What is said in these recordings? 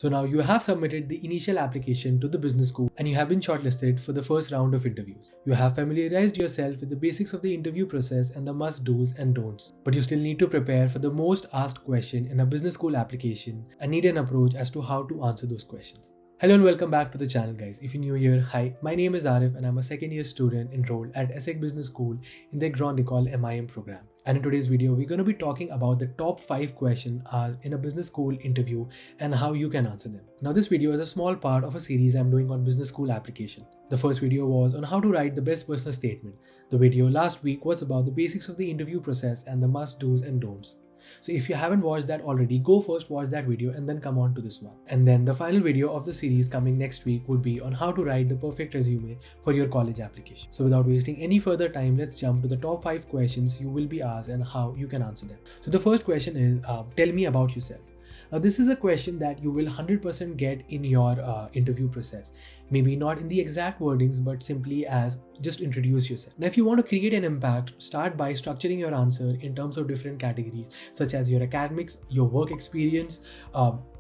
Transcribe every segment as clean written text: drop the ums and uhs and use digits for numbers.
So now you have submitted the initial application to the business school and you have been shortlisted for the first round of interviews. You have familiarized yourself with the basics of the interview process and the must-dos and don'ts. But you still need to prepare for the most asked question in a business school application and need an approach as to how to answer those questions. Hello and welcome back to the channel, guys. If you're new here, hi, my name is Arif and I'm a second year student enrolled at ESSEC Business School in the Grande Ecole MIM program. And in today's video, we're going to be talking about the top 5 questions asked in a business school interview and how you can answer them. Now, this video is a small part of a series I'm doing on business school application. The first video was on how to write the best personal statement. The video last week was about the basics of the interview process and the must-dos and don'ts. So if you haven't watched that already, go first watch that video and then come on to this one. And then the final video of the series coming next week would be on how to write the perfect resume for your college application. So without wasting any further time, let's jump to the top 5 questions you will be asked and how you can answer them. So the first question is, tell me about yourself. Now, this is a question that you will 100% get in your interview process. Maybe not in the exact wordings, but simply as just introduce yourself. Now, if you want to create an impact, start by structuring your answer in terms of different categories, such as your academics, your work experience,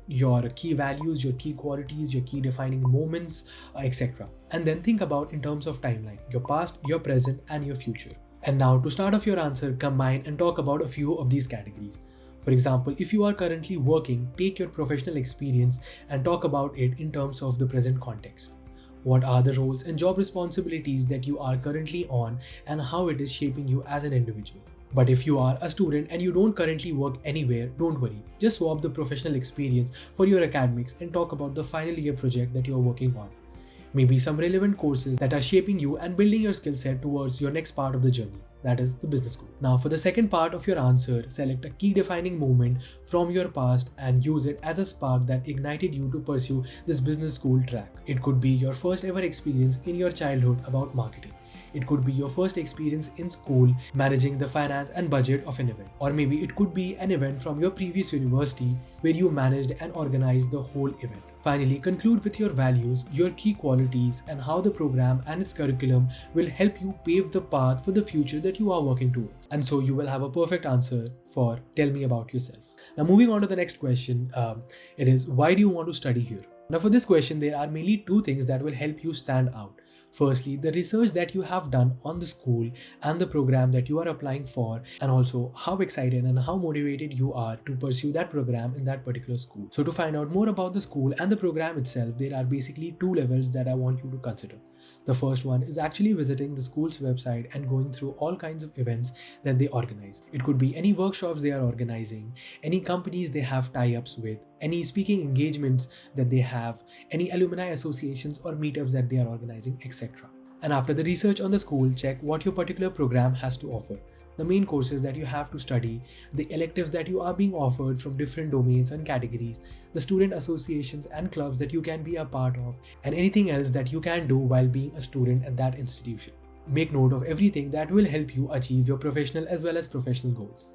your key values, your key qualities, your key defining moments, etc. And then think about in terms of timeline, your past, your present, and your future. And now to start off your answer, combine and talk about a few of these categories. For example, if you are currently working, take your professional experience and talk about it in terms of the present context. What are the roles and job responsibilities that you are currently on and how it is shaping you as an individual? But if you are a student and you don't currently work anywhere, don't worry. Just swap the professional experience for your academics and talk about the final year project that you are working on. Maybe some relevant courses that are shaping you and building your skill set towards your next part of the journey, that is the business school. Now for the second part of your answer, select a key defining moment from your past and use it as a spark that ignited you to pursue this business school track. It could be your first ever experience in your childhood about marketing. It could be your first experience in school managing the finance and budget of an event. Or maybe it could be an event from your previous university where you managed and organized the whole event. Finally, conclude with your values, your key qualities, and how the program and its curriculum will help you pave the path for the future that you are working towards. And so you will have a perfect answer for tell me about yourself. Now moving on to the next question, it is why do you want to study here? Now for this question, there are mainly 2 things that will help you stand out. Firstly, the research that you have done on the school and the program that you are applying for, and also how excited and how motivated you are to pursue that program in that particular school. So to find out more about the school and the program itself, there are basically 2 levels that I want you to consider. The first one is actually visiting the school's website and going through all kinds of events that they organize. It could be any workshops they are organizing, any companies they have tie-ups with, any speaking engagements that they have, any alumni associations or meetups that they are organizing, etc. And after the research on the school, check what your particular program has to offer. The main courses that you have to study, the electives that you are being offered from different domains and categories, the student associations and clubs that you can be a part of, and anything else that you can do while being a student at that institution. Make note of everything that will help you achieve your professional as well as professional goals.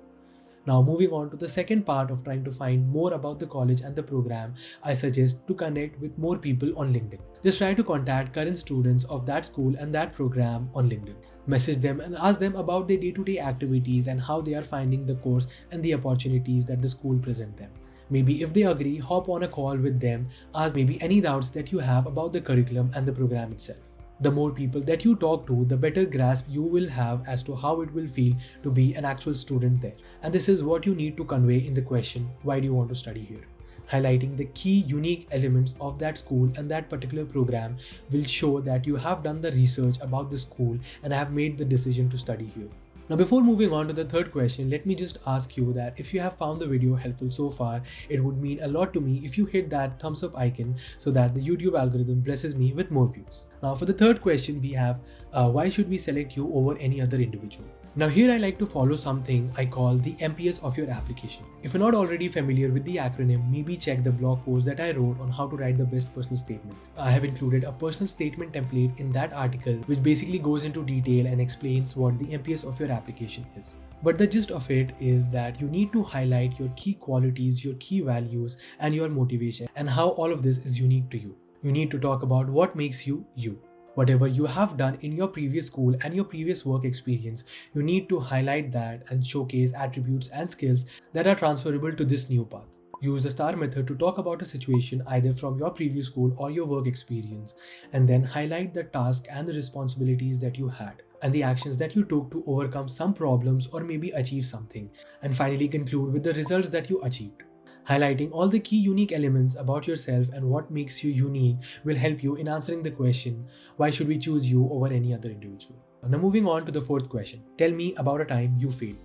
Now moving on to the second part of trying to find more about the college and the program, I suggest to connect with more people on LinkedIn. Just try to contact current students of that school and that program on LinkedIn. Message them and ask them about their day-to-day activities and how they are finding the course and the opportunities that the school present them. Maybe if they agree, hop on a call with them, ask maybe any doubts that you have about the curriculum and the program itself. The more people that you talk to, the better grasp you will have as to how it will feel to be an actual student there. And this is what you need to convey in the question, why do you want to study here? Highlighting the key unique elements of that school and that particular program will show that you have done the research about the school and have made the decision to study here. Now before moving on to the third question, let me just ask you that if you have found the video helpful so far, it would mean a lot to me if you hit that thumbs up icon so that the YouTube algorithm blesses me with more views. Now for the third question we have, why should we select you over any other individual? Now here I like to follow something I call the MPS of your application. If you're not already familiar with the acronym, maybe check the blog post that I wrote on how to write the best personal statement. I have included a personal statement template in that article which basically goes into detail and explains what the MPS of your application is. But the gist of it is that you need to highlight your key qualities, your key values, and your motivation, and how all of this is unique to you. You need to talk about what makes you you. Whatever you have done in your previous school and your previous work experience, you need to highlight that and showcase attributes and skills that are transferable to this new path. Use the STAR method to talk about a situation either from your previous school or your work experience, and then highlight the task and the responsibilities that you had and the actions that you took to overcome some problems or maybe achieve something, and finally conclude with the results that you achieved. Highlighting all the key unique elements about yourself and what makes you unique will help you in answering the question, why should we choose you over any other individual? Now moving on to the fourth question, tell me about a time you failed.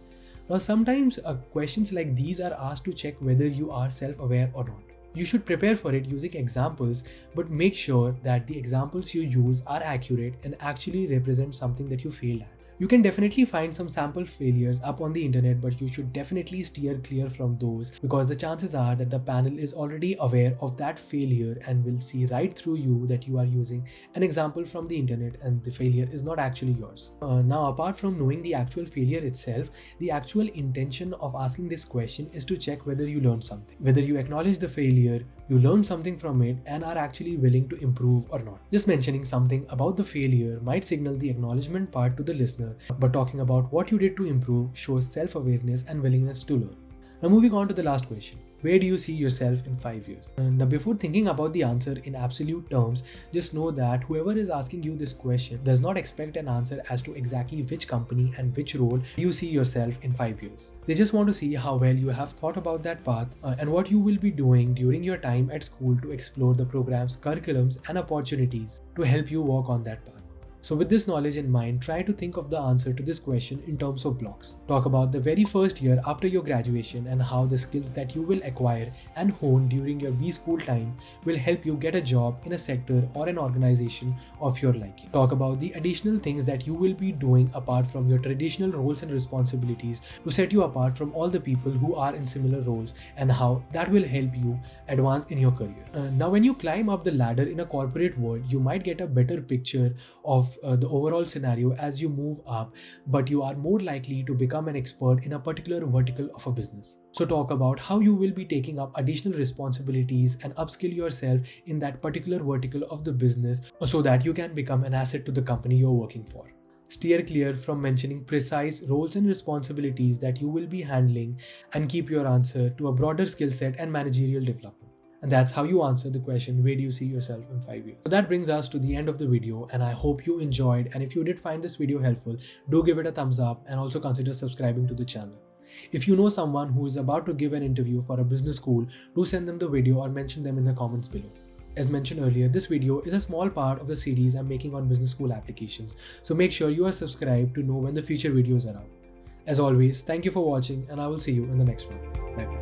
Now sometimes questions like these are asked to check whether you are self-aware or not. You should prepare for it using examples, but make sure that the examples you use are accurate and actually represent something that you failed at. You can definitely find some sample failures up on the internet, but you should definitely steer clear from those because the chances are that the panel is already aware of that failure and will see right through you that you are using an example from the internet and the failure is not actually yours. Now, apart from knowing the actual failure itself, the actual intention of asking this question is to check whether you learned something, whether you acknowledge the failure, you learn something from it and are actually willing to improve or not. Just mentioning something about the failure might signal the acknowledgement part to the listener, but talking about what you did to improve shows self-awareness and willingness to learn. Now moving on to the last question. Where do you see yourself in 5 years? Now before thinking about the answer in absolute terms, just know that whoever is asking you this question does not expect an answer as to exactly which company and which role you see yourself in 5 years. They just want to see how well you have thought about that path and what you will be doing during your time at school to explore the program's curriculums and opportunities to help you walk on that path. So with this knowledge in mind, try to think of the answer to this question in terms of blocks. Talk about the very first year after your graduation and how the skills that you will acquire and hone during your B school time will help you get a job in a sector or an organization of your liking. Talk about the additional things that you will be doing apart from your traditional roles and responsibilities to set you apart from all the people who are in similar roles and how that will help you advance in your career. Now when you climb up the ladder in a corporate world, you might get a better picture of the overall scenario as you move up, but you are more likely to become an expert in a particular vertical of a business. So talk about how you will be taking up additional responsibilities and upskill yourself in that particular vertical of the business so that you can become an asset to the company you're working for. Steer clear from mentioning precise roles and responsibilities that you will be handling and keep your answer to a broader skill set and managerial development. And that's how you answer the question, where do you see yourself in 5 years? So that brings us to the end of the video and I hope you enjoyed, and if you did find this video helpful, do give it a thumbs up and also consider subscribing to the channel. If you know someone who is about to give an interview for a business school, do send them the video or mention them in the comments below. As mentioned earlier, this video is a small part of the series I'm making on business school applications, so make sure you are subscribed to know when the future videos are out. As always, thank you for watching and I will see you in the next one. Bye.